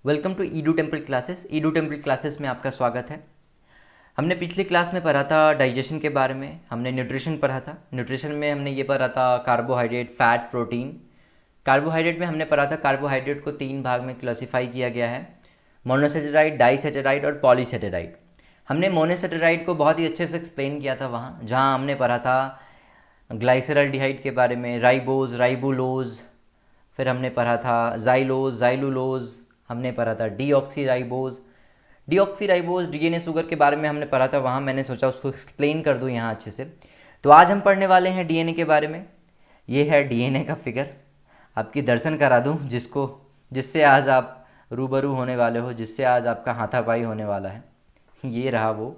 Welcome to Edu Temple classes. Edu Temple classes में आपका स्वागत है। हमने पिछली क्लास में पढ़ा था डाइजेशन के बारे में, हमने न्यूट्रिशन पढ़ा था। न्यूट्रिशन में हमने ये पढ़ा था कार्बोहाइड्रेट, फैट, प्रोटीन। कार्बोहाइड्रेट में हमने पढ़ा था कार्बोहाइड्रेट को 3 भाग में क्लासीफाई किया गया है, मोनोसेटेराइड, डाइसेटेराइड और पॉलीसेटेराइड। हमने मोनोसेटेराइड को बहुत ही अच्छे से एक्सप्लेन किया था वहाँ, जहाँ हमने पढ़ा था ग्लाइसरल्डिहाइड के बारे में, राइबोज, राइबोलोज। फिर हमने पढ़ा था जाइलोज, जाइलुलोज। हमने पढ़ा था डीऑक्सीराइबोज। डीऑक्सीराइबोज डीएनए शुगर के बारे में हमने पढ़ा था वहाँ, मैंने सोचा उसको एक्सप्लेन कर दूँ यहाँ अच्छे से। तो आज हम पढ़ने वाले हैं डीएनए के बारे में। ये है डीएनए का फिगर, आपकी दर्शन करा दूँ जिससे आज आप रूबरू होने वाले हो, जिससे आज आपका हाथापाई होने वाला है। ये रहा वो।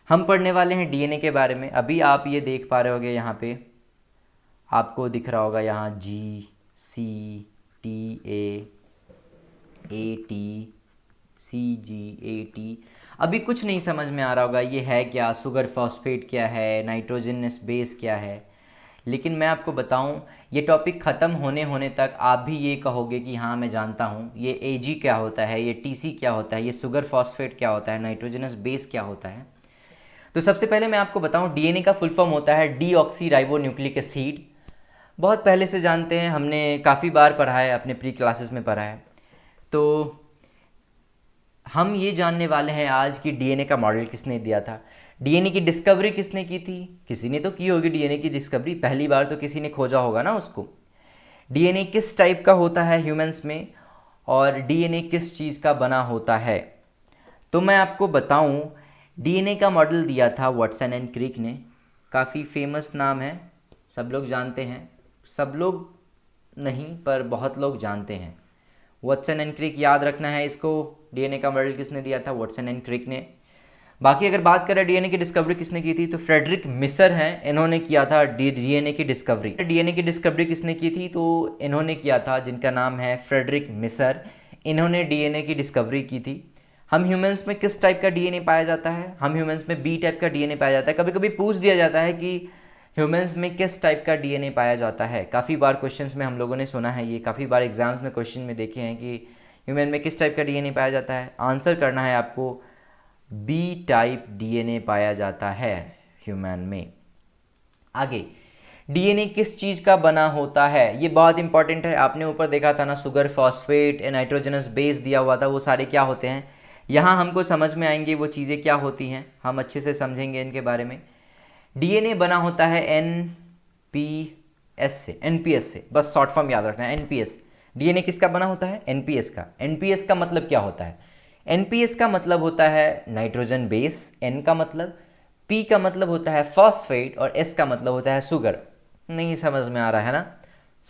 हम पढ़ने वाले हैं डीएनए के बारे में। अभी आप ये देख पा रहे होगे, यहाँ पे आपको दिख रहा होगा, यहाँ GCTA, AT, CGAT। अभी कुछ नहीं समझ में आ रहा होगा ये है क्या, शुगर फॉस्फेट क्या है, नाइट्रोजनस बेस क्या है। लेकिन मैं आपको बताऊं, ये टॉपिक ख़त्म होने होने तक आप भी ये कहोगे कि हाँ मैं जानता हूँ ये AG क्या होता है, ये TC क्या होता है, ये शुगर फॉस्फेट क्या होता है, नाइट्रोजनस बेस क्या होता है। तो सबसे पहले मैं आपको बताऊं, डीएनए का फुल फॉर्म होता है डीऑक्सी राइबो न्यूक्लिक एसिड। बहुत पहले से जानते हैं, हमने काफ़ी बार पढ़ा है, अपने प्री क्लासेस में पढ़ा है। तो हम ये जानने वाले हैं आज कि डीएनए का मॉडल किसने दिया था, डीएनए की डिस्कवरी किसने की थी। किसी ने तो की होगी डीएनए की डिस्कवरी, पहली बार तो किसी ने खोजा होगा ना उसको। डीएनए किस टाइप का होता है ह्यूमंस में, और डीएनए किस चीज़ का बना होता है। तो मैं आपको बताऊं, डीएनए का मॉडल दिया था वाटसन एंड क्रिक ने। काफ़ी फेमस नाम है, सब लोग जानते हैं, सब लोग नहीं पर बहुत लोग जानते हैं। वाटसन एंड क्रिक याद रखना है इसको। डीएनए का मॉडल किसने दिया था, वाटसन एंड क्रिक ने। बाकी अगर बात करें डीएनए की डिस्कवरी किसने की थी, तो फ्रेडरिक मिसर हैं, इन्होंने किया था डीएनए की डिस्कवरी। डीएनए की डिस्कवरी किसने की थी, तो इन्होंने किया था, जिनका नाम है फ्रेडरिक मिसर। इन्होंने डीएनए की डिस्कवरी की थी। हम ह्यूमंस में किस टाइप का डीएनए पाया जाता है, हम ह्यूमंस में बी टाइप का डीएनए पाया जाता है। कभी कभी पूछ दिया जाता है कि ह्यूमंस में किस टाइप का डीएनए पाया जाता है। काफ़ी बार क्वेश्चंस में हम लोगों ने सुना है ये, काफ़ी बार एग्जाम्स में क्वेश्चन में देखे हैं कि ह्यूमन में किस टाइप का डीएनए पाया जाता है। आंसर करना है आपको, बी टाइप डीएनए पाया जाता है ह्यूमन में। आगे, डीएनए किस चीज़ का बना होता है, ये बहुत इंपॉर्टेंट है। आपने ऊपर देखा था ना, शुगर, फॉस्फेट, नाइट्रोजनस बेस दिया हुआ था, वो सारे क्या होते हैं। यहाँ हमको समझ में आएंगे वो चीज़ें क्या होती हैं, हम अच्छे से समझेंगे इनके बारे में। डीएनए बना होता है एनपीएस से, एनपीएस से, बस शॉर्ट फॉर्म याद रखना है, एनपीएस। डीएनए किसका बना होता है, एनपीएस का। एनपीएस का मतलब क्या होता है, एनपीएस का मतलब होता है नाइट्रोजन बेस, एन का मतलब, पी का मतलब होता है फॉस्फेट, और एस का मतलब होता है शुगर। नहीं समझ में आ रहा है ना,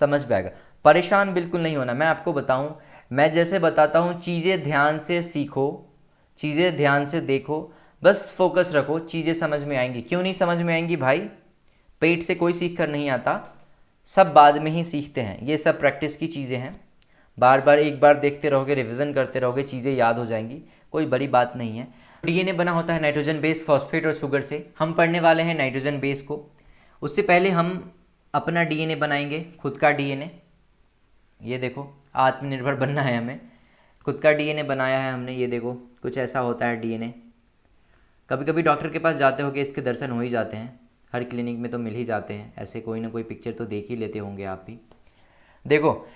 समझ में आएगा, परेशान बिल्कुल नहीं होना। मैं आपको बताऊं, मैं जैसे बताता हूं, चीज़ें ध्यान से सीखो, चीज़ें ध्यान से देखो, बस फोकस रखो, चीज़ें समझ में आएंगी। क्यों नहीं समझ में आएंगी भाई, पेट से कोई सीख कर नहीं आता, सब बाद में ही सीखते हैं। ये सब प्रैक्टिस की चीज़ें हैं, बार बार एक बार देखते रहोगे, रिवीजन करते रहोगे, चीज़ें याद हो जाएंगी, कोई बड़ी बात नहीं है। डीएनए बना होता है नाइट्रोजन बेस, फॉस्फेट और शुगर से। हम पढ़ने वाले हैं नाइट्रोजन बेस को। उससे पहले हम अपना डीएनए बनाएंगे, खुद का डीएनए। ये देखो, आत्मनिर्भर बनना है हमें, खुद का डीएनए बनाया है हमने। ये देखो, कुछ ऐसा होता है डीएनए। कभी कभी डॉक्टर के पास जाते होंगे, इसके दर्शन हो ही जाते हैं, हर क्लिनिक में तो मिल ही जाते हैं, ऐसे कोई ना कोई पिक्चर तो देख ही लेते होंगे आप भी। देखो,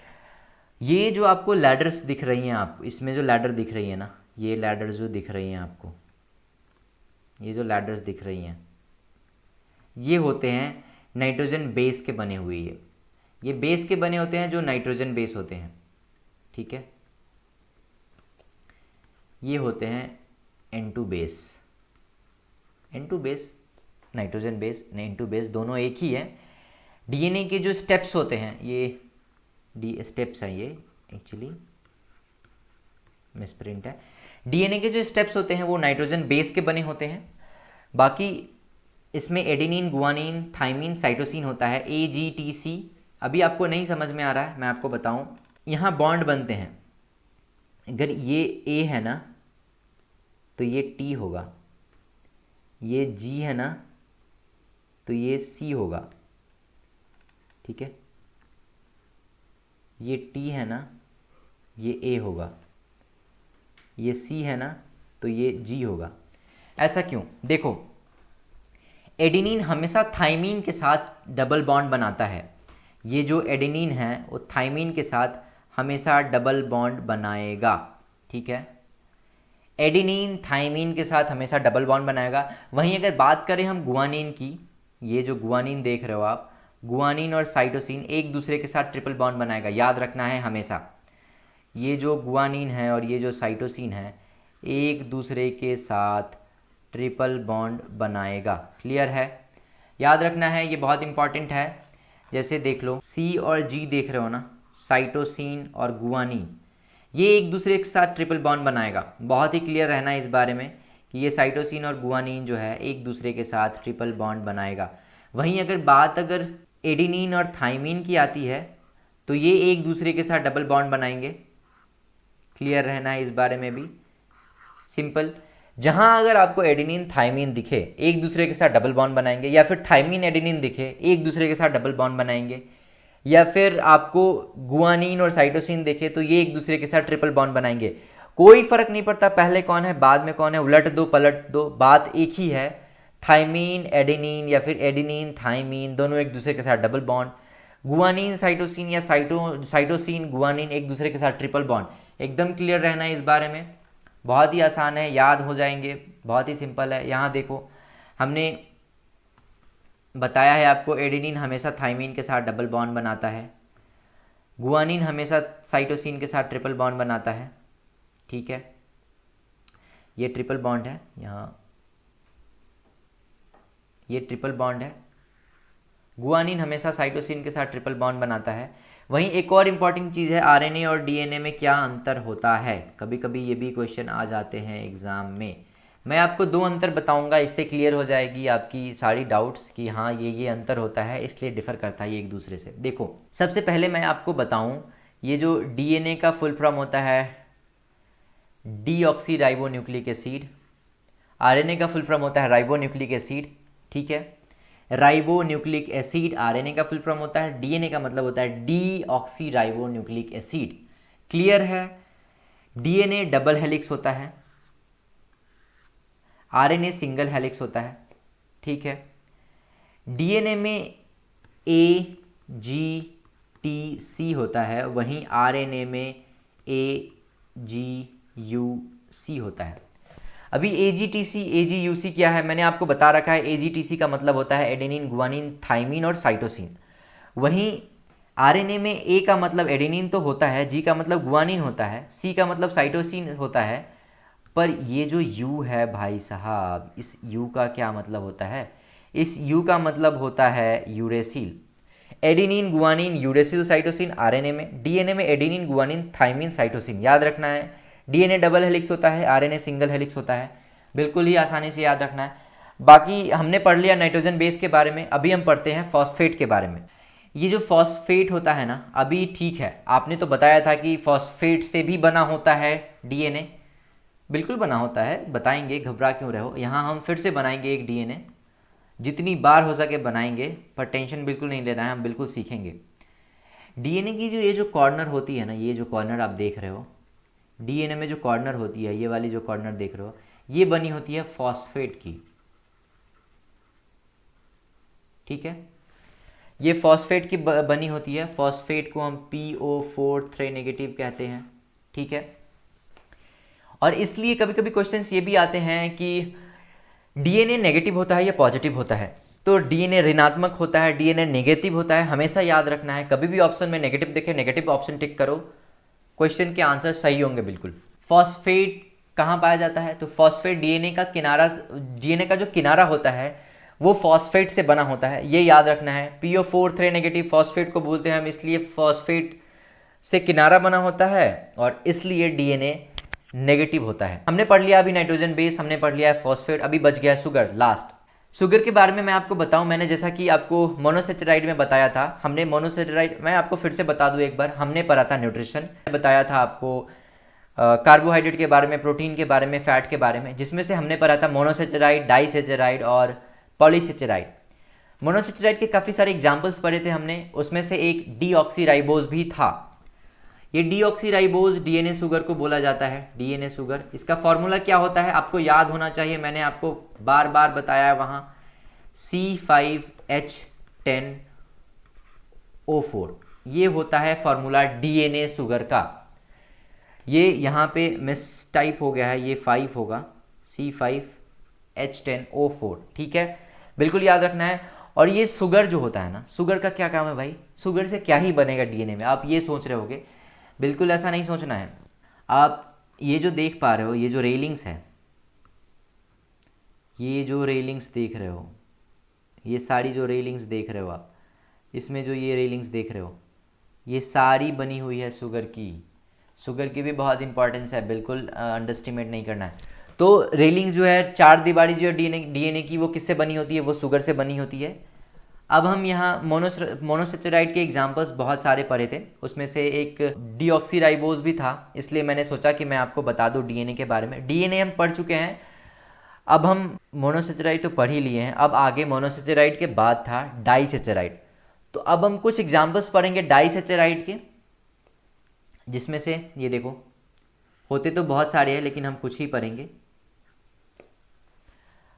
ये जो आपको लैडर्स दिख रही हैं, आप इसमें जो लैडर दिख रही है ना, ये लैडर्स जो दिख रही हैं आपको, ये जो लैडर्स दिख रही हैं, ये होते हैं नाइट्रोजन बेस के बने हुए। ये बेस के बने होते हैं, जो नाइट्रोजन बेस होते हैं, ठीक है। ये होते हैं N2 base. N2 base, nitrogen base, N2 base दोनों एक ही है। डीएनए के जो स्टेप्स होते हैं, ये डी स्टेप्स हैं, ये एक्चुअली मिसप्रिंट है। डीएनए के जो स्टेप्स होते हैं वो नाइट्रोजन बेस के बने होते हैं। बाकी इसमें एडेनिन, गुआनिन, थाइमिन, साइटोसिन होता है, AGTC। अभी आपको नहीं समझ में आ रहा है, मैं आपको बताऊं, यहाँ बॉन्ड बनते हैं। अगर ये A है ना, तो ये T होगा, ये G है ना, तो ये C होगा, ठीक है। ये T है ना, ये A होगा। ये C है ना, तो ये G होगा। ऐसा क्यों? देखो, एडेनिन हमेशा थाइमीन के साथ डबल बॉन्ड बनाता है। ये जो एडेनिन है वो थाइमीन के साथ हमेशा डबल बॉन्ड बनाएगा, ठीक है। एडेनिन थाइमीन के साथ हमेशा डबल बॉन्ड बनाएगा। वहीं अगर बात करें हम गुआनिन की, ये जो गुआनिन देख रहे हो आप, गुआनिन और साइटोसिन एक दूसरे के साथ ट्रिपल बॉन्ड बनाएगा, याद रखना है हमेशा। ये जो गुआनिन है और ये जो साइटोसिन है एक दूसरे के साथ ट्रिपल बॉन्ड बनाएगा। क्लियर है? याद रखना है, ये बहुत इंपॉर्टेंट है। जैसे देख लो C और G देख रहे हो ना, साइटोसिन और गुआनिन, ये एक दूसरे के साथ ट्रिपल बॉन्ड बनाएगा। बहुत ही क्लियर रहना है इस बारे में कि ये साइटोसिन और गुआनिन जो है एक दूसरे के साथ ट्रिपल बॉन्ड बनाएगा। वहीं अगर एडेनिन और थाइमीन की आती है तो ये एक दूसरे के साथ डबल बॉन्ड बनाएंगे। क्लियर रहना है इस बारे में भी, सिंपल। जहां अगर आपको एडेनिन थाइमीन दिखे एक दूसरे के साथ डबल बॉन्ड बनाएंगे, या फिर थाइमीन एडेनिन दिखे एक दूसरे के साथ डबल बॉन्ड बनाएंगे, या फिर आपको गुआनिन और साइटोसिन देखे तो ये एक दूसरे के साथ ट्रिपल बॉन्ड बनाएंगे। कोई फर्क नहीं पड़ता पहले कौन है बाद में कौन है, उलट दो पलट दो, बात एक ही है। थाइमीन एडेनिन या फिर एडेनिन थाइमीन दोनों एक दूसरे के साथ डबल बॉन्ड, गुआनिन साइटोसिन या साइटोसिन गुआनिन एक दूसरे के साथ ट्रिपल बॉन्ड। एकदम क्लियर रहना है इस बारे में, बहुत ही आसान है, याद हो जाएंगे, बहुत ही सिंपल है। यहाँ देखो हमने बताया है आपको, एडेनिन हमेशा थाइमीन के साथ डबल बॉन्ड बनाता है, गुआनिन हमेशा साइटोसिन के साथ ट्रिपल बॉन्ड बनाता है, ठीक है। ये ट्रिपल बॉन्ड है, यहाँ ये ट्रिपल बॉन्ड है। गुआनिन हमेशा साइटोसिन के साथ ट्रिपल बॉन्ड बनाता है। वहीं एक और इम्पॉर्टेंट चीज़ है, आरएनए और डीएनए में क्या अंतर होता है। कभी कभी ये भी क्वेश्चन आ जाते हैं एग्ज़ाम में। मैं आपको दो अंतर बताऊंगा, इससे क्लियर हो जाएगी आपकी सारी डाउट्स कि हाँ ये अंतर होता है, इसलिए डिफ़र करता है ये एक दूसरे से। देखो सबसे पहले मैं आपको बताऊं, ये जो डीएनए का फुल फॉर्म होता है deoxy ribo nucleic acid, RNA का फुल फॉर्म होता है राइबो न्यूक्लिक एसिड, ठीक है। राइबो न्यूक्लिक एसिड आरएनए का फुल फॉर्म होता है, डीएनए का मतलब होता है deoxy ribo nucleic acid. Clear है? डीएनए डबल हेलिक्स होता है, आरएनए सिंगल हेलिक्स होता है, ठीक है। डीएनए में ए जी टी सी होता है, वहीं आरएनए में ए जी यू सी होता है। अभी AGTC AGUC क्या है मैंने आपको बता रखा है। AGTC का मतलब होता है एडेनिन गुआनिन थाइमीन और साइटोसिन। वहीं आरएनए में A का मतलब एडेनिन तो होता है, G का मतलब गुआनिन होता है, C का मतलब साइटोसिन होता है, पर ये जो U है भाई साहब, इस U का क्या मतलब होता है? इस U का मतलब होता है uracil. Adenine guanine uracil cytosine RNA में, डीएनए में एडेनिन गुआनिन थाइमीन साइटोसिन। याद रखना है, डीएनए डबल हेलिक्स होता है, आरएनए सिंगल हेलिक्स होता है, बिल्कुल ही आसानी से याद रखना है। बाकी हमने पढ़ लिया नाइट्रोजन बेस के बारे में, अभी हम पढ़ते हैं फॉस्फेट के बारे में। ये जो फॉस्फेट होता है ना, अभी ठीक है आपने तो बताया था कि फॉस्फेट से भी बना होता है डीएनए, बिल्कुल बना होता है, बताएंगे, घबरा क्यों रहे हो। यहाँ हम फिर से बनाएंगे एक डीएनए, जितनी बार हो सके बनाएंगे, पर टेंशन बिल्कुल नहीं लेना है, हम बिल्कुल सीखेंगे। डीएनए की जो ये जो कॉर्नर होती है ना, ये जो कॉर्नर आप देख रहे हो, डीएनए में जो कॉर्नर होती है, ये वाली जो कॉर्नर देख रहे हो, ये बनी होती है फॉस्फेट की, ठीक है। ये फॉस्फेट की बनी होती है। फॉस्फेट को हम PO4 नेगेटिव कहते हैं, ठीक है। और इसलिए कभी कभी क्वेश्चंस ये भी आते हैं कि डीएनए नेगेटिव होता है या पॉजिटिव होता है। तो डीएनए ऋणात्मक होता है, डीएनए नेगेटिव होता है, हमेशा याद रखना है। कभी भी ऑप्शन में नेगेटिव दिखे, नेगेटिव ऑप्शन टिक करो, क्वेश्चन के आंसर सही होंगे बिल्कुल। फॉस्फेट कहाँ पाया जाता है? तो फॉस्फेट डीएनए का किनारा, डीएनए का जो किनारा होता है वो फॉस्फेट से बना होता है, ये याद रखना है। PO4 नेगेटिव फॉस्फेट को बोलते हैं हम, इसलिए फॉस्फेट से किनारा बना होता है और इसलिए डीएनए नेगेटिव होता है। हमने पढ़ लिया अभी नाइट्रोजन बेस, हमने पढ़ लिया है फॉस्फेट, अभी बच गया सुगर लास्ट। शुगर के बारे में मैं आपको बताऊं, मैंने जैसा कि आपको मोनोसेचराइड में बताया था, हमने मोनोसेचराइड, मैं आपको फिर से बता दूं एक बार, हमने पढ़ा था न्यूट्रिशन, बताया था आपको कार्बोहाइड्रेट के बारे में, प्रोटीन के बारे में, फैट के बारे में, जिसमें से हमने पढ़ा था मोनोसेचराइड, डाइसेचराइड और पॉलीसेचराइड। मोनोसेचराइड के काफ़ी सारे एग्जाम्पल्स पढ़े थे हमने, उसमें से एक डीऑक्सीराइबोज भी था। ये डीऑक्सीराइबोज डीएनए शुगर को बोला जाता है, डीएनए शुगर। इसका फॉर्मूला क्या होता है आपको याद होना चाहिए, मैंने आपको बार बार बताया है वहाँ, C5H10O4, ये होता है फॉर्मूला डीएनए शुगर का। ये यहाँ पे मिस टाइप हो गया है, ये 5 होगा, C5H10O4, ठीक है, बिल्कुल याद रखना है। और ये शुगर जो होता है ना, शुगर का क्या काम है भाई, शुगर से क्या ही बनेगा डीएनए में, आप ये सोच रहे होगे, बिल्कुल ऐसा नहीं सोचना है। आप ये जो देख पा रहे हो, ये जो रेलिंग्स है, ये जो रेलिंग्स देख रहे हो, ये सारी जो रेलिंग्स देख रहे हो आप, इसमें जो ये रेलिंग्स देख रहे हो, ये सारी बनी हुई है शुगर की। शुगर की भी बहुत इंपॉर्टेंस है, बिल्कुल अंडरस्टिमेट नहीं करना है। तो रेलिंग जो है, चार दीवारी जो डीएनए की, वो किससे बनी होती है, वो शुगर से बनी होती है। अब हम यहाँ मोनोसेचराइड के एग्जांपल्स बहुत सारे पढ़े थे, उसमें से एक डीऑक्सीराइबोज भी था, इसलिए मैंने सोचा कि मैं आपको बता दूं डीएनए के बारे में। डीएनए हम पढ़ चुके हैं, अब हम मोनोसेचराइड तो पढ़ ही लिए हैं, अब आगे मोनोसेचराइड के बाद था डाइसेचराइड। तो अब हम कुछ एग्जांपल्स पढ़ेंगे डाइसेचराइड के, जिसमें से ये देखो, होते तो बहुत सारे हैं लेकिन हम कुछ ही पढ़ेंगे।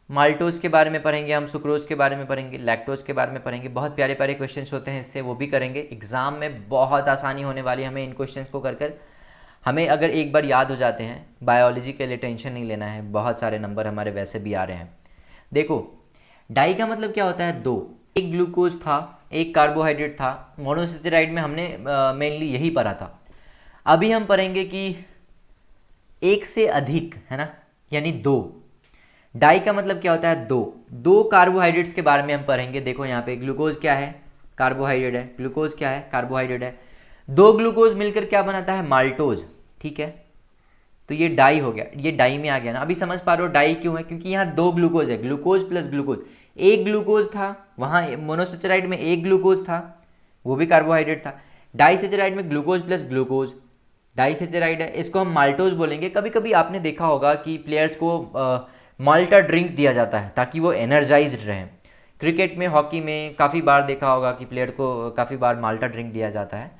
माल्टोज के बारे में पढ़ेंगे हम, सुक्रोज के बारे में पढ़ेंगे, लैक्टोज के बारे में पढ़ेंगे। बहुत प्यारे प्यारे क्वेश्चंस होते हैं इससे, वो भी करेंगे। एग्जाम में बहुत आसानी होने वाली है हमें इन क्वेश्चंस को कर कर। हमें अगर एक बार याद हो जाते हैं, बायोलॉजी के लिए टेंशन नहीं लेना है, बहुत सारे नंबर हमारे वैसे भी आ रहे हैं। देखो, डाई का मतलब क्या होता है, दो, एक ग्लूकोज था, एक कार्बोहाइड्रेट था। मोनोसेचराइड में हमने मेनली यही पढ़ा था। अभी हम पढ़ेंगे कि एक से अधिक, है ना, यानी दो। डाई का मतलब क्या होता है, दो। दो कार्बोहाइड्रेट्स के बारे में हम पढ़ेंगे। देखो यहाँ पे ग्लूकोज क्या है, कार्बोहाइड्रेट है, ग्लूकोज क्या है, कार्बोहाइड्रेट है। दो ग्लूकोज मिलकर क्या बनाता है, माल्टोज, ठीक है। तो ये डाई हो गया, ये डाई में आ गया ना। अभी समझ पा रहे हो डाई क्यों है, क्योंकि यहाँ दो ग्लूकोज है, ग्लूकोज प्लस ग्लूकोज। एक ग्लूकोज था वहाँ मोनोसेचराइड में, एक ग्लूकोज था, वो भी कार्बोहाइड्रेट था। डाइसेचराइड में ग्लूकोज प्लस ग्लूकोज, डाइसेचराइड है, इसको हम माल्टोज बोलेंगे। कभी कभी आपने देखा होगा कि प्लेयर्स को माल्टा ड्रिंक दिया जाता है ताकि वो एनर्जाइज्ड रहें। क्रिकेट में, हॉकी में काफ़ी बार देखा होगा कि प्लेयर को काफ़ी बार माल्टा ड्रिंक दिया जाता है,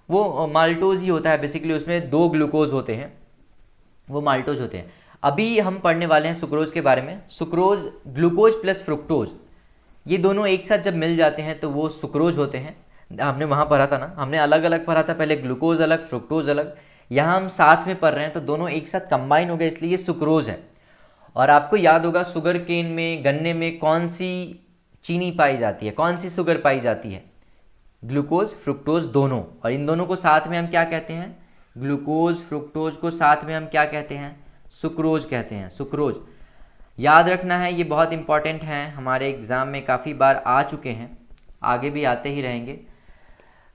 वो माल्टोज ही होता है बेसिकली। उसमें दो ग्लूकोज होते हैं, वो माल्टोज होते हैं। अभी हम पढ़ने वाले हैं सुक्रोज के बारे में। सुक्रोज, ग्लूकोज प्लस फ्रुक्टोज, ये दोनों एक साथ जब मिल जाते हैं तो वो सुक्रोज होते हैं। हमने वहाँ पढ़ा था ना, हमने अलग अलग पढ़ा था पहले, ग्लूकोज अलग, फ्रुक्टोज अलग। यहाँ हम साथ में पढ़ रहे हैं तो दोनों एक साथ कंबाइन हो गए, इसलिए ये सुक्रोज है। और आपको याद होगा शुगर केन में, गन्ने में कौन सी चीनी पाई जाती है, कौन सी शुगर पाई जाती है, ग्लूकोज फ्रुक्टोज दोनों। और इन दोनों को साथ में हम क्या कहते हैं, ग्लूकोज फ्रुक्टोज को साथ में हम क्या कहते हैं, सुक्रोज कहते हैं, सुक्रोज। याद रखना है, ये बहुत इंपॉर्टेंट हैं, हमारे एग्जाम में काफ़ी बार आ चुके हैं, आगे भी आते ही रहेंगे।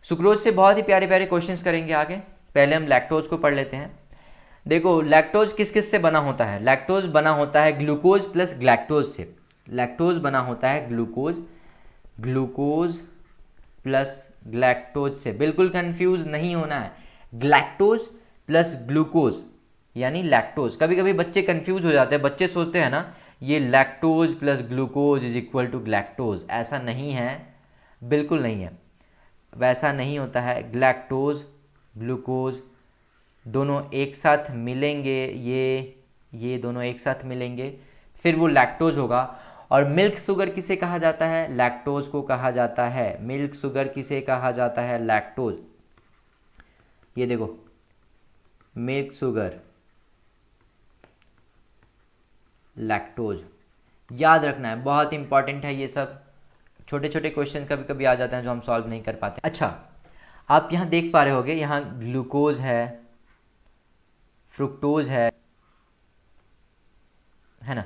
सुक्रोज से बहुत ही प्यारे प्यारे क्वेश्चंस करेंगे आगे। पहले हम लैक्टोज को पढ़ लेते हैं। देखो, लैक्टोज किस किस से बना होता है, लैक्टोज बना होता है ग्लूकोज प्लस ग्लैक्टोज से। लैक्टोज बना होता है ग्लूकोज, ग्लूकोज प्लस ग्लैक्टोज से, बिल्कुल कंफ्यूज नहीं होना है। ग्लैक्टोज प्लस ग्लूकोज यानी लैक्टोज। कभी कभी बच्चे कंफ्यूज हो जाते हैं, बच्चे सोचते हैं ना ये lactose plus glucose is equal to galactose, ऐसा नहीं है, बिल्कुल नहीं है, वैसा नहीं होता है। ग्लैक्टोज ग्लूकोज दोनों एक साथ मिलेंगे, ये दोनों एक साथ मिलेंगे, फिर वो लैक्टोज होगा। और मिल्क शुगर किसे कहा जाता है, लैक्टोज को कहा जाता है। मिल्क शुगर किसे कहा जाता है, लैक्टोज। ये देखो, मिल्क शुगर, लैक्टोज, याद रखना है, बहुत इंपॉर्टेंट है ये सब। छोटे छोटे क्वेश्चन कभी कभी आ जाते हैं जो हम सॉल्व नहीं कर पाते। अच्छा, आप यहाँ देख पा रहे होगे, यहाँ ग्लूकोज है, फ्रुक्टोज है ना।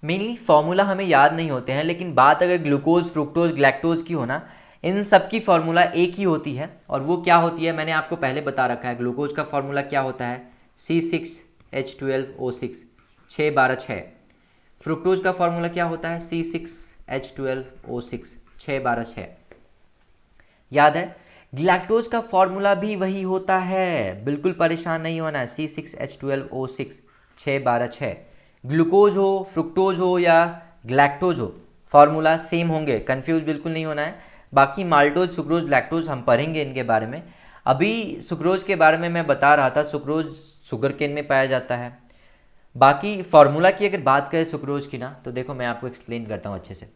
मेनली फॉर्मूला हमें याद नहीं होते हैं, लेकिन बात अगर ग्लूकोज फ्रुक्टोज ग्लैक्टोज की हो ना, इन सब की फॉर्मूला एक ही होती है। और वो क्या होती है मैंने आपको पहले बता रखा है। ग्लूकोज का फॉर्मूला क्या होता है, C6H12O6, 612-6। फ्रुक्टोज का फॉर्मूला क्या होता है, C6H12O6, 612-6। याद है। ग्लैक्टोज का फॉर्मूला भी वही होता है, बिल्कुल परेशान नहीं होना है, C6H12O6, 612-6। ग्लूकोज हो, फ्रुक्टोज हो या ग्लैक्टोज हो, फॉर्मूला सेम होंगे, कंफ्यूज बिल्कुल नहीं होना है। बाकी माल्टोज, सुक्रोज, लैक्टोज हम पढ़ेंगे इनके बारे में। अभी सुक्रोज के बारे में मैं बता रहा था, सुक्रोज शुगर केन में पाया जाता है। बाकी फार्मूला की अगर बात करें सुक्रोज की ना, तो देखो मैं आपको एक्सप्लेन करता हूँ अच्छे से।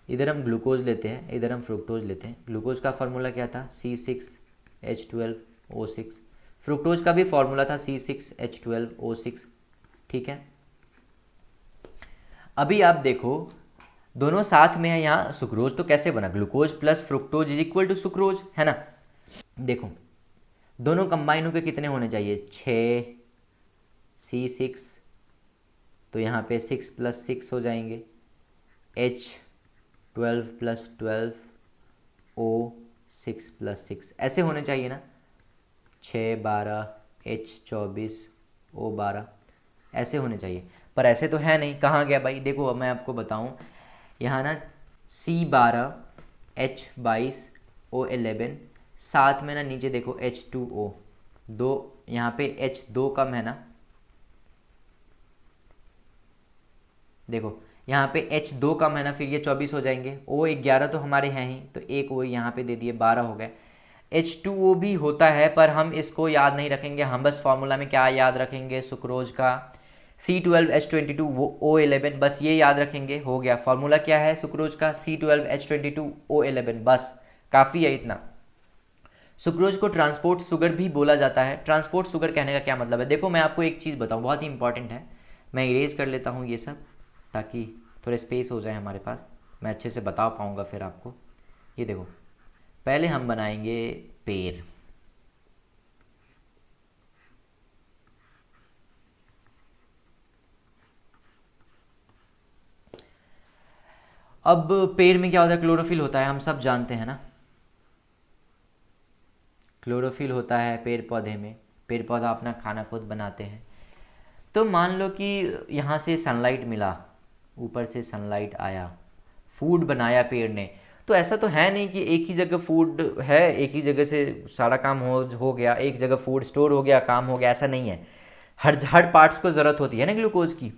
इधर हम ग्लूकोज लेते हैं, इधर हम फ्रुक्टोज लेते हैं। ग्लूकोज का फार्मूला क्या था? C6H12O6। फ्रुक्टोज का भी फार्मूला था C6H12O6। ठीक है, अभी आप देखो दोनों साथ में है। यहाँ सुक्रोज तो कैसे बना? Glucose plus fructose is equal to sucrose, है ना। देखो दोनों कंबाइन होकर कितने होने चाहिए? 6 C6, तो यहाँ पे 6 + 6 हो जाएंगे। H12 + 12 O6 + 6 ऐसे होने चाहिए ना। 6 12 H24 O12 ऐसे होने चाहिए, पर ऐसे तो है नहीं। कहाँ गया भाई? देखो अब मैं आपको बताऊँ, यहाँ ना C12 H22 O11, साथ में ना नीचे देखो H2O, दो यहाँ पे H2 कम है ना। देखो यहाँ पे H2 कम है ना, फिर ये 24 हो जाएंगे। O11 तो हमारे हैं ही, तो एक O यहाँ पे दे दिए, 12 हो गए। H2O भी होता है, पर हम इसको याद नहीं रखेंगे। हम बस फॉर्मूला में क्या याद रखेंगे? सुक्रोज का C12H22 वो O11, बस ये याद रखेंगे, हो गया। फॉर्मूला क्या है सुक्रोज का? C12H22 O11, बस काफ़ी है इतना। सुक्रोज को ट्रांसपोर्ट शुगर भी बोला जाता है। ट्रांसपोर्ट शुगर कहने का क्या मतलब है? देखो मैं आपको एक चीज़ बताऊँ, बहुत ही इंपॉर्टेंट है। मैं इरेज कर लेता हूँ ये सब, ताकि थोड़े स्पेस हो जाए हमारे पास, मैं अच्छे से बता पाऊँगा फिर आपको। ये देखो, पहले हम बनाएंगे पेड़। अब पेड़ में क्या होता है? क्लोरोफिल होता है, हम सब जानते हैं ना। क्लोरोफिल होता है पेड़ पौधे में, पेड़ पौधा अपना खाना खुद बनाते हैं। तो मान लो कि यहाँ से सनलाइट मिला, ऊपर से सनलाइट आया, फूड बनाया पेड़ ने। तो ऐसा तो है नहीं कि एक ही जगह फूड है, एक ही जगह से सारा काम हो गया, एक जगह फूड स्टोर हो गया, काम हो गया, ऐसा नहीं है। हर पार्ट्स को ज़रूरत होती है ना ग्लूकोज की।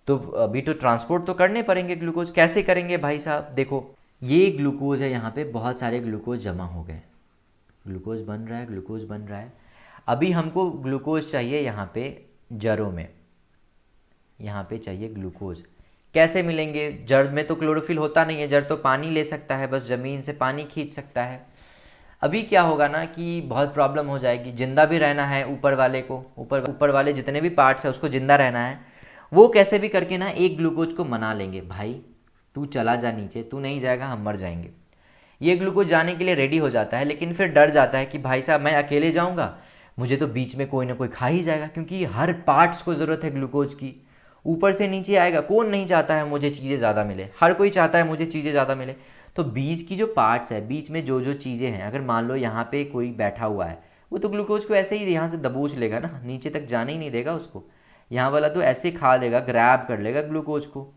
तो अभी तो ट्रांसपोर्ट तो करने पड़ेंगे ग्लूकोज। कैसे करेंगे भाई साहब? देखो ये ग्लूकोज है, यहाँ पे बहुत सारे ग्लूकोज जमा हो गए, ग्लूकोज बन रहा है, ग्लूकोज बन रहा है। अभी हमको ग्लूकोज चाहिए यहाँ पे जड़ों में, यहाँ पे चाहिए ग्लूकोज। कैसे मिलेंगे? जड़ में तो क्लोरोफिल होता नहीं है, जड़ तो पानी ले सकता है, बस ज़मीन से पानी खींच सकता है। अभी क्या होगा ना कि बहुत प्रॉब्लम हो जाएगी। जिंदा भी रहना है ऊपर वाले को, ऊपर वाले जितने भी पार्ट्स है उसको जिंदा रहना है। वो कैसे भी करके ना एक ग्लूकोज को मना लेंगे, भाई तू चला जा नीचे, तू नहीं जाएगा हम मर जाएंगे। ये ग्लूकोज जाने के लिए रेडी हो जाता है, लेकिन फिर डर जाता है कि भाई साहब मैं अकेले जाऊँगा, मुझे तो बीच में कोई ना कोई खा ही जाएगा, क्योंकि हर पार्ट्स को ज़रूरत है ग्लूकोज की। ऊपर से नीचे आएगा, कौन नहीं चाहता है मुझे चीज़ें ज़्यादा मिले? हर कोई चाहता है मुझे चीज़ें ज़्यादा मिले। तो बीच की जो पार्ट्स है, बीच में जो जो चीज़ें हैं, अगर मान लो यहाँ पे कोई बैठा हुआ है, वो तो ग्लूकोज को ऐसे ही यहाँ से दबोच लेगा ना, नीचे तक जाने ही नहीं देगा उसको। यहाँ वाला तो ऐसे खा लेगा, ग्रैब कर लेगा ग्लूकोज को,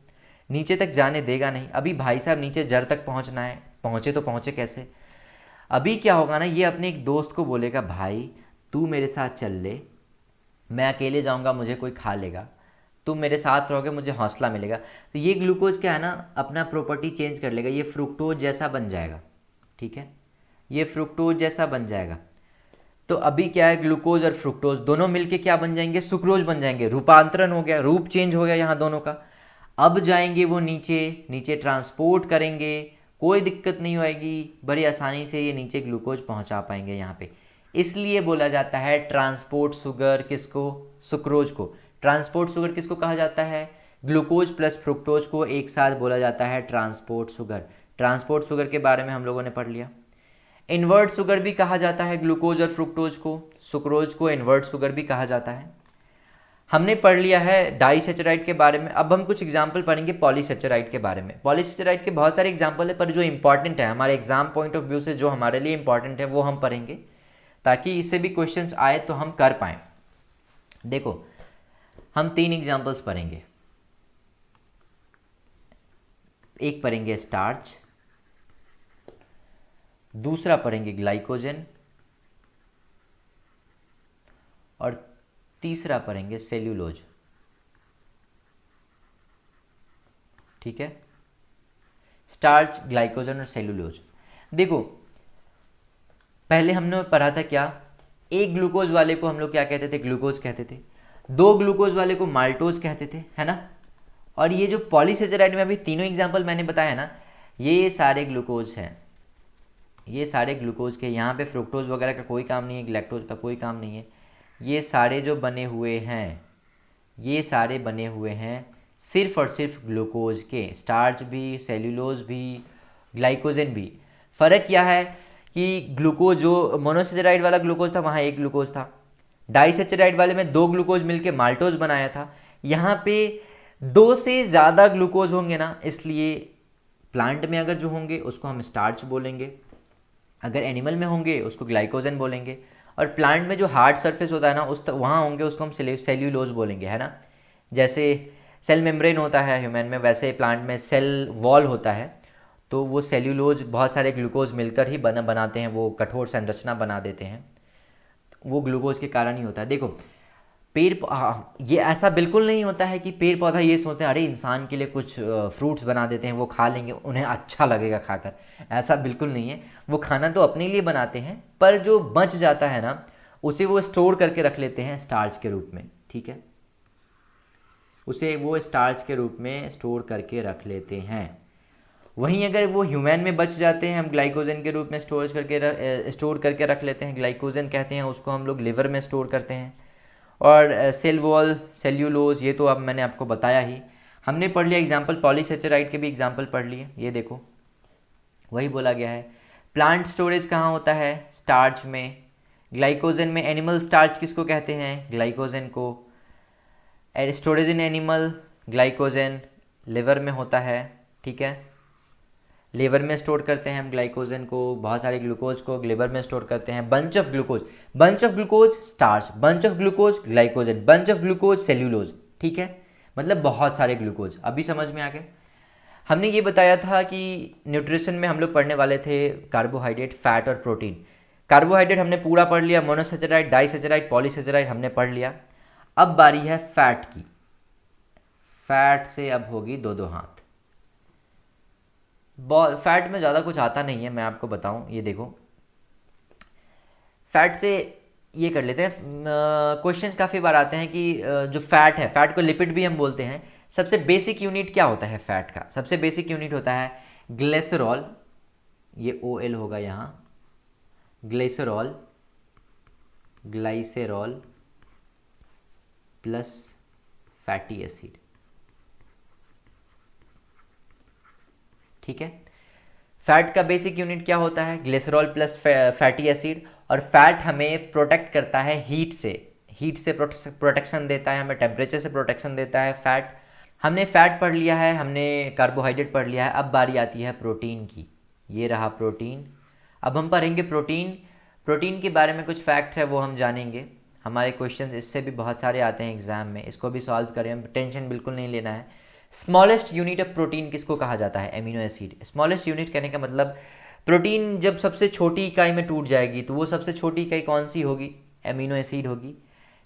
नीचे तक जाने देगा नहीं। अभी भाई साहब नीचे जड़ तक पहुँचना है, पहुँचे तो पहुँचे कैसे? अभी क्या होगा ना, ये अपने एक दोस्त को बोलेगा, भाई तू मेरे साथ चल ले, मैं अकेले जाऊंगा मुझे कोई खा लेगा, तुम मेरे साथ रहोगे मुझे हौसला मिलेगा। तो ये ग्लूकोज क्या है ना, अपना प्रॉपर्टी चेंज कर लेगा, ये फ्रुक्टोज जैसा बन जाएगा। ठीक है, ये फ्रुक्टोज जैसा बन जाएगा। तो अभी क्या है, ग्लूकोज और फ्रुक्टोज दोनों मिलके क्या बन जाएंगे? सुक्रोज बन जाएंगे। रूपांतरण हो गया, रूप चेंज हो गया यहाँ दोनों का। अब जाएंगे वो नीचे, नीचे ट्रांसपोर्ट करेंगे, कोई दिक्कत नहीं होएगी, बड़ी आसानी से ये नीचे ग्लूकोज पहुंचा पाएंगे यहाँ पे। इसलिए बोला जाता है ट्रांसपोर्ट शुगर किसको? सुक्रोज को। ट्रांसपोर्ट शुगर किसको कहा जाता है? ग्लूकोज प्लस फ्रुक्टोज को एक साथ बोला जाता है ट्रांसपोर्ट शुगर। ट्रांसपोर्ट शुगर के बारे में हम लोगों ने पढ़ लिया। इन्वर्ट शुगर भी कहा जाता है ग्लूकोज और फ्रुक्टोज को, सुक्रोज को इन्वर्ट शुगर भी कहा जाता है। हमने पढ़ लिया है डाइसेचराइड के बारे में। अब हम कुछ एग्जाम्पल पढ़ेंगे पॉलीसेचराइड के बारे में। पॉलीसेचराइड के बहुत सारे एग्जाम्पल है, पर जो इंपॉर्टेंट है हमारे एग्जाम पॉइंट ऑफ व्यू से, जो हमारे लिए इंपॉर्टेंट है वो हम पढ़ेंगे, ताकि इससे भी क्वेश्चंस आए तो हम कर पाएँ। देखो हम 3 एग्जाम्पल्स पढ़ेंगे। एक पढ़ेंगे स्टार्च, दूसरा पढ़ेंगे ग्लाइकोजन, और तीसरा पढ़ेंगे सेल्यूलोज। ठीक है, स्टार्च, ग्लाइकोजन और सेल्यूलोज। देखो पहले हमने पढ़ा था क्या, एक ग्लूकोज वाले को हम लोग क्या कहते थे, ग्लूकोज कहते थे, दो ग्लूकोज वाले को माल्टोज कहते थे, है ना। और ये जो पॉलीसेचराइड में अभी तीनों एग्जाम्पल मैंने बताया ना, ये सारे ग्लूकोज हैं, ये सारे ग्लूकोज के, यहाँ पे फ्रुक्टोज वगैरह का कोई काम नहीं है, ग्लैक्टोज का कोई काम नहीं है। ये सारे जो बने हुए हैं, ये सारे बने हुए हैं सिर्फ और सिर्फ ग्लूकोज के, स्टार्च भी, सेल्यूलोज भी, ग्लाइकोजन भी। फ़र्क क्या है कि ग्लूकोज जो मोनोसेचराइड वाला ग्लूकोज था वहाँ एक ग्लूकोज था, डाइसेचराइड वाले में दो ग्लूकोज मिलके माल्टोज बनाया था, यहाँ पे दो से ज़्यादा ग्लूकोज होंगे ना, इसलिए प्लांट में अगर जो होंगे उसको हम स्टार्च बोलेंगे, अगर एनिमल में होंगे उसको ग्लाइकोजन बोलेंगे, और प्लांट में जो हार्ड सरफेस होता है ना उस वहाँ होंगे उसको हम सेल्यूलोज बोलेंगे, है ना। जैसे सेल मेम्ब्रेन होता है ह्यूमन में, वैसे प्लांट में सेल वॉल होता है, तो वो सेल्यूलोज बहुत सारे ग्लूकोज मिलकर ही बनाते हैं, वो कठोर संरचना बना देते हैं, वो ग्लूकोज के कारण ही होता है। देखो ये ऐसा बिल्कुल नहीं होता है कि पेड़ पौधा ये सोचते हैं अरे इंसान के लिए कुछ फ्रूट्स बना देते हैं, वो खा लेंगे, उन्हें अच्छा लगेगा खाकर, ऐसा बिल्कुल नहीं है। वो खाना तो अपने लिए बनाते हैं, पर जो बच जाता है ना उसे वो स्टोर करके रख लेते हैं स्टार्च के रूप में, ठीक है, उसे वो स्टार्च के रूप में स्टोर करके रख लेते हैं। वहीं अगर वो ह्यूमन में बच जाते हैं, हम ग्लाइकोजन के रूप में स्टोर करके रख लेते हैं, ग्लाइकोजन कहते हैं उसको, हम लोग लिवर में स्टोर करते हैं। और सेल वॉल, सेल्यूलोज, ये तो अब मैंने आपको बताया ही। हमने पढ़ लिया एग्जाम्पल, पॉलीसेचराइड के भी एग्जाम्पल पढ़ लिए, ये देखो वही बोला गया है। प्लांट स्टोरेज कहाँ होता है, स्टार्च में। ग्लाइकोजन में एनिमल स्टार्च किसको कहते हैं, ग्लाइकोजन को। Storage in animal, glycogen liver में होता है, ठीक है, लिवर में स्टोर करते हैं हम ग्लाइकोजन को, बहुत सारे ग्लूकोज को लिवर में स्टोर करते हैं। Bunch of glucose starch, bunch of glucose glycogen, bunch of glucose cellulose, ठीक है, मतलब बहुत सारे ग्लूकोज। अभी समझ में आ गए। हमने ये बताया था कि न्यूट्रिशन में हम लोग पढ़ने वाले थे कार्बोहाइड्रेट, फैट और प्रोटीन। कार्बोहाइड्रेट हमने पूरा पढ़ लिया, मोनोसेचराइड, डाइसेचराइड, पॉलीसेचराइड हमने पढ़ लिया। अब बारी है फैट की। फैट से अब होगी दो दो हाथ। फैट में ज़्यादा कुछ आता नहीं है, मैं आपको बताऊं, ये देखो फैट से ये कर लेते हैं। क्वेश्चंस काफ़ी बार आते हैं कि जो फैट है, फैट को लिपिड भी हम बोलते हैं। सबसे बेसिक यूनिट क्या होता है फैट का, सबसे बेसिक यूनिट होता है ग्लिसरॉल, ये OL होगा यहाँ, ग्लिसरॉल, ग्लाइसेरॉल प्लस फैटी एसिड, ठीक है। फैट का बेसिक यूनिट क्या होता है, ग्लिसरॉल प्लस फैटी एसिड। और फैट हमें प्रोटेक्ट करता है हीट से प्रोटेक्शन देता है, हमें टेम्परेचर से प्रोटेक्शन देता है फैट। हमने फैट पढ़ लिया है, हमने कार्बोहाइड्रेट पढ़ लिया है। अब बारी आती है प्रोटीन की, ये रहा प्रोटीन। अब हम पढ़ेंगे प्रोटीन के बारे में कुछ फैक्ट है वो हम जानेंगे। हमारे क्वेश्चंस इससे भी बहुत सारे आते हैं एग्जाम में, इसको भी सॉल्व करें, टेंशन बिल्कुल नहीं लेना है। स्मॉलेस्ट यूनिट ऑफ प्रोटीन किसको कहा जाता है, एमिनो एसिड। स्मॉलेस्ट यूनिट कहने का मतलब प्रोटीन जब सबसे छोटी इकाई में टूट जाएगी तो वो सबसे छोटी इकाई कौन सी होगी, एमिनो एसिड होगी।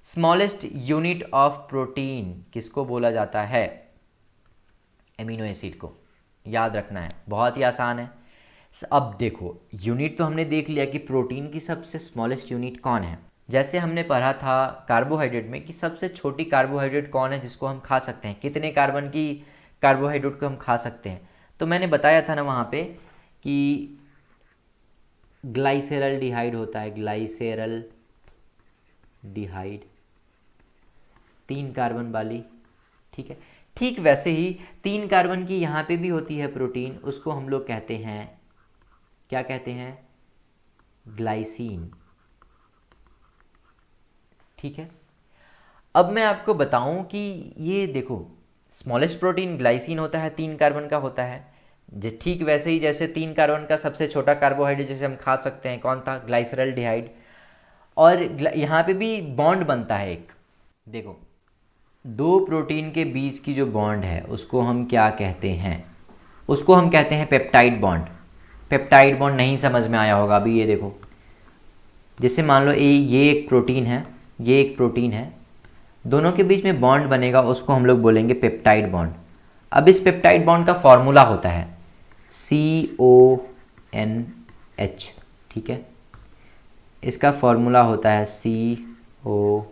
स्मॉलेस्ट यूनिट ऑफ प्रोटीन किसको बोला जाता है, एमिनो एसिड को, याद रखना है, बहुत ही आसान है। अब देखो यूनिट तो हमने देख लिया कि प्रोटीन की सबसे स्मॉलेस्ट यूनिट कौन है। जैसे हमने पढ़ा था कार्बोहाइड्रेट में कि सबसे छोटी कार्बोहाइड्रेट कौन है जिसको हम खा सकते हैं, कितने कार्बन की कार्बोहाइड्रेट को हम खा सकते हैं। तो मैंने बताया था ना वहाँ पे कि ग्लाइसेरल डिहाइड होता है, ग्लाइसेरल डिहाइड 3 कार्बन वाली, ठीक है। ठीक वैसे ही 3 कार्बन की यहाँ पे भी होती है प्रोटीन, उसको हम लोग कहते हैं, क्या कहते हैं, ग्लाइसीन, ठीक है। अब मैं आपको बताऊं कि ये देखो स्मॉलेस्ट प्रोटीन ग्लाइसिन होता है, 3 कार्बन का होता है। ठीक वैसे ही जैसे 3 कार्बन का सबसे छोटा कार्बोहाइड्रेट जिसे हम खा सकते हैं कौन था, ग्लाइसरल डिहाइड। और यहाँ पे भी बॉन्ड बनता है एक, देखो 2 प्रोटीन के बीच की जो बॉन्ड है उसको हम क्या कहते हैं, उसको हम कहते हैं पेप्टाइड बॉन्ड। पेप्टाइड बॉन्ड नहीं समझ में आया होगा अभी, ये देखो जैसे मान लो ये एक प्रोटीन है, ये एक प्रोटीन है, दोनों के बीच में बॉन्ड बनेगा, उसको हम लोग बोलेंगे पेप्टाइड बॉन्ड। अब इस पेप्टाइड बॉन्ड का फॉर्मूला होता है CONH एच, ठीक है। इसका फॉर्मूला होता है CONH,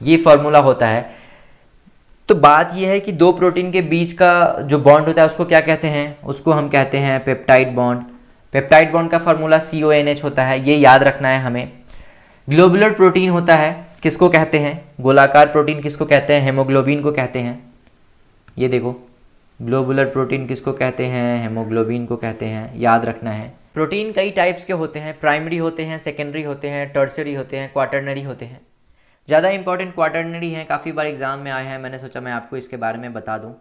ये फॉर्मूला होता है। तो बात यह है कि दो प्रोटीन के बीच का जो बॉन्ड होता है उसको क्या कहते हैं, उसको हम कहते हैं पेप्टाइड बॉन्ड। पेप्टाइड बॉन्ड का फॉर्मूला CONH होता है, ये याद रखना है हमें। ग्लोबुलर प्रोटीन होता है, किसको कहते हैं, गोलाकार प्रोटीन किसको कहते हैं, हेमोग्लोबिन को कहते हैं। ये देखो, ग्लोबुलर प्रोटीन किसको कहते हैं, हेमोग्लोबिन को कहते हैं, याद रखना है। प्रोटीन कई टाइप्स के होते हैं, प्राइमरी होते हैं, सेकेंडरी होते हैं, टर्सरी होते हैं, क्वाटरनरी होते हैं। ज़्यादा इंपॉर्टेंट क्वाटरनरी हैं, काफ़ी बार एग्जाम में आए हैं, मैंने सोचा मैं आपको इसके बारे में बता दूं।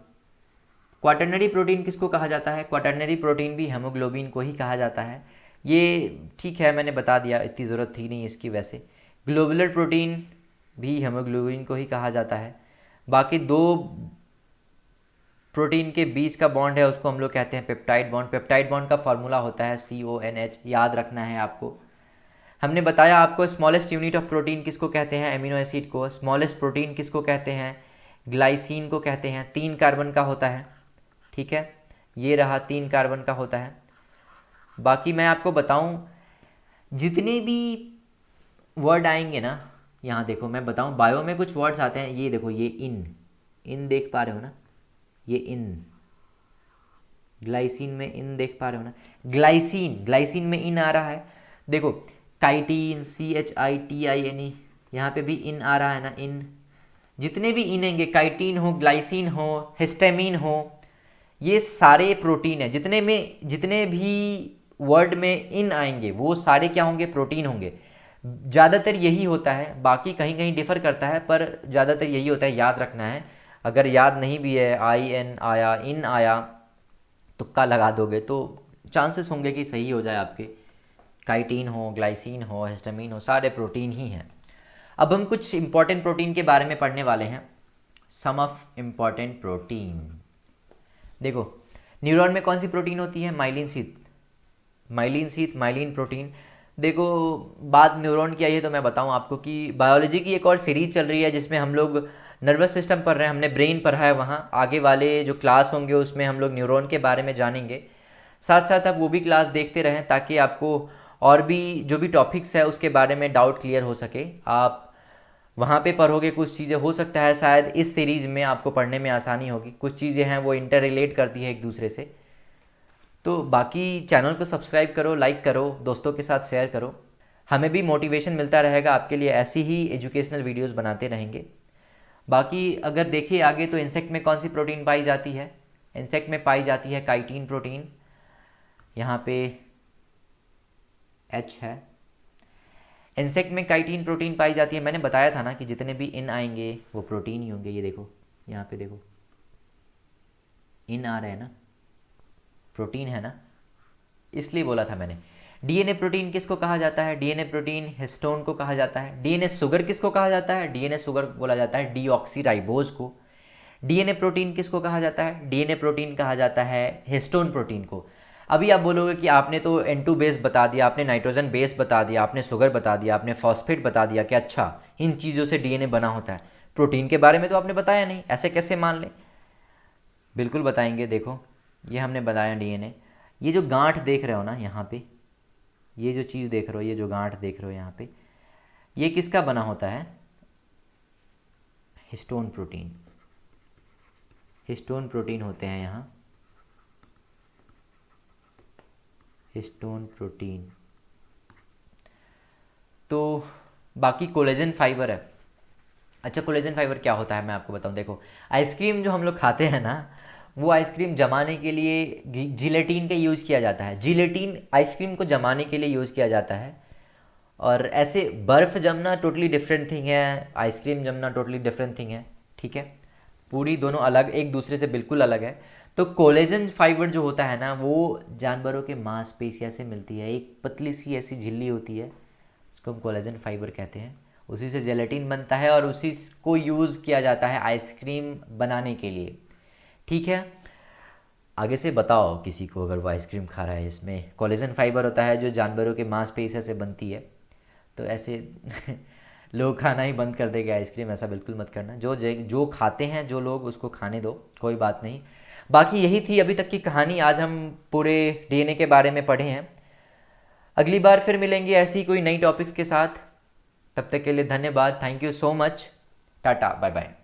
क्वाटरनरी प्रोटीन किसको कहा जाता है, क्वाटरनरी प्रोटीन भी हेमोग्लोबिन को ही कहा जाता है। ये ठीक है, मैंने बता दिया, इतनी ज़रूरत थी नहीं इसकी। वैसे ग्लोबुलर प्रोटीन भी हेमोग्लोबिन को ही कहा जाता है। बाकी दो प्रोटीन के बीच का बॉन्ड है उसको हम लोग कहते हैं पेप्टाइड बॉन्ड। पेप्टाइड बॉन्ड का फॉर्मूला होता है CONH, याद रखना है आपको। हमने बताया आपको स्मॉलेस्ट यूनिट ऑफ प्रोटीन किसको कहते हैं, एमिनो एसिड को। स्मॉलेस्ट प्रोटीन किसको कहते हैं, ग्लाइसिन को कहते हैं। 3 कार्बन का होता है, ठीक है, ये रहा 3 कार्बन का होता है। बाकी मैं आपको बताऊं, जितने भी वर्ड आएंगे ना, यहाँ देखो मैं बताऊं, बायो में कुछ वर्ड्स आते हैं, ये देखो, ये इन देख पा रहे हो ना, ये इन, ग्लाइसिन में इन देख पा रहे हो ना, ग्लाइसिन में इन आ रहा है। देखो काइटीन, CHITINE, यहाँ पे भी इन आ रहा है ना, इन। जितने भी इनेंगे, काइटीन हो, ग्लाइसिन हो, हिस्टामिन हो, ये सारे प्रोटीन है। जितने भी वर्ड में इन आएंगे वो सारे क्या होंगे, प्रोटीन होंगे। ज़्यादातर यही होता है, बाकी कहीं कहीं डिफर करता है, पर ज़्यादातर यही होता है, याद रखना है। अगर याद नहीं भी है, IN आया, इन आया, तुक्का लगा दोगे तो चांसेस होंगे कि सही हो जाए आपके। काइटीन हो, ग्लाइसिन हो, हिस्टामिन हो, सारे प्रोटीन ही हैं। अब हम कुछ इंपॉर्टेंट प्रोटीन के बारे में पढ़ने वाले हैं। सम ऑफ इम्पॉर्टेंट प्रोटीन। देखो, न्यूरॉन में कौन सी प्रोटीन होती है, माइलिन शीथ। Myelin protein. देखो, बात न्यूरॉन की आई है तो मैं बताऊं आपको कि बायोलॉजी की एक और सीरीज चल रही है जिसमें हम लोग नर्वस सिस्टम पढ़ रहे हैं, हमने ब्रेन पढ़ा है। वहाँ आगे वाले जो क्लास होंगे उसमें हम लोग न्यूरॉन के बारे में जानेंगे। साथ साथ आप वो भी क्लास देखते रहें ताकि आपको और भी जो भी टॉपिक्स है उसके बारे में डाउट क्लियर हो सके। आप वहाँ पे पढ़ोगे कुछ चीज़ें, हो सकता है शायद इस सीरीज़ में आपको पढ़ने में आसानी होगी। कुछ चीज़ें हैं वो इंटर रिलेट करती है एक दूसरे से। तो बाकी चैनल को सब्सक्राइब करो, लाइक करो, दोस्तों के साथ शेयर करो। हमें भी मोटिवेशन मिलता रहेगा आपके लिए, ऐसी ही एजुकेशनल वीडियोस बनाते रहेंगे। बाकी अगर देखिए आगे तो इंसेक्ट में कौन सी प्रोटीन पाई जाती है, इंसेक्ट में पाई जाती है काइटीन प्रोटीन, यहाँ पे H है। इंसेक्ट में काइटीन प्रोटीन पाई जाती है। मैंने बताया था ना कि जितने भी इन आएंगे वो प्रोटीन ही होंगे। ये देखो, यहाँ पे देखो, इन आ रहे हैं ना, प्रोटीन है ना, इसलिए बोला था मैंने। डीएनए प्रोटीन किसको कहा जाता है, डीएनए प्रोटीन हिस्टोन को कहा जाता है। डीएनए शुगर किसको कहा जाता है, डीएनए शुगर बोला जाता है डीऑक्सीराइबोज को। डीएनए प्रोटीन किसको कहा जाता है, डीएनए प्रोटीन कहा जाता है हिस्टोन प्रोटीन को। अभी आप बोलोगे कि आपने तो N2 बेस बता दिया, आपने नाइट्रोजन बेस बता दिया, आपने शुगर बता दिया, आपने फॉस्फेट बता दिया कि अच्छा इन चीज़ों से डीएनए बना होता है, प्रोटीन के बारे में तो आपने बताया नहीं, ऐसे कैसे मान लें। बिल्कुल बताएंगे। देखो, ये हमने बताया डीएनए। ये जो गांठ देख रहे हो ना यहाँ पे, ये जो चीज़ देख रहे हो, ये जो गांठ देख रहे हो यहाँ पे, ये किसका बना होता है, हिस्टोन प्रोटीन। हिस्टोन प्रोटीन होते हैं यहाँ, हिस्टोन प्रोटीन। तो बाकी कोलेजन फाइबर है। अच्छा, कोलेजन फाइबर क्या होता है मैं आपको बताऊं। देखो, आइसक्रीम जो हम लोग खाते हैं ना, वो आइसक्रीम जमाने के लिए जिलेटिन का यूज़ किया जाता है। जिलेटिन आइसक्रीम को जमाने के लिए यूज़ किया जाता है। और ऐसे बर्फ़ जमना टोटली डिफरेंट थिंग है, आइसक्रीम जमना टोटली डिफरेंट थिंग है, ठीक है। पूरी दोनों अलग, एक दूसरे से बिल्कुल अलग है। तो कोलेजन फाइबर जो होता है ना, वो जानवरों के मांसपेशियों से मिलती है। एक पतली सी ऐसी झिल्ली होती है, उसको हम कोलेजन फाइबर कहते हैं। उसी से जेलेटिन बनता है और उसी को यूज़ किया जाता है आइसक्रीम बनाने के लिए, ठीक है। आगे से बताओ किसी को अगर वो आइसक्रीम खा रहा है, इसमें कोलेजन फाइबर होता है जो जानवरों के मांसपेशियों से बनती है। तो ऐसे लोग खाना ही बंद कर देंगे आइसक्रीम, ऐसा बिल्कुल मत करना। जो खाते हैं जो लोग, उसको खाने दो, कोई बात नहीं। बाकी यही थी अभी तक की कहानी। आज हम पूरे डीएनए के बारे में पढ़े हैं। अगली बार फिर मिलेंगे ऐसी कोई नई टॉपिक्स के साथ। तब तक के लिए धन्यवाद। Thank you so much. Tata bye bye.